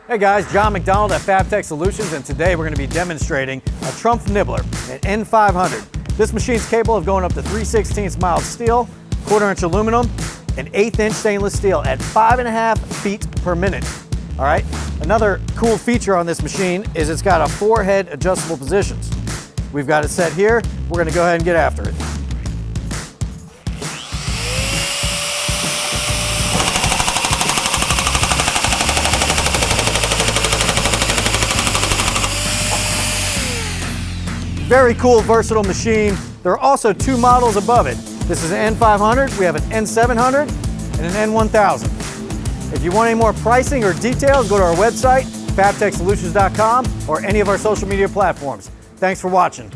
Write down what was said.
Hey guys, John McDonald at Fabtech Solutions, and today we're going to be demonstrating a TRUMPF Nibbler, an N500. This machine is capable of going up to 3/16 mild steel, 1/4 inch aluminum, and 1/8 inch stainless steel at 5.5 feet per minute. All right. Another cool feature on this machine is it's got a 4 head adjustable positions. We've got it set here. We're going to go ahead and get after it. Very cool, versatile machine. There are also 2 models above it. This is an N500, we have an N700, and an N1000. If you want any more pricing or details, go to our website, fabtechsolutions.com, or any of our social media platforms. Thanks for watching.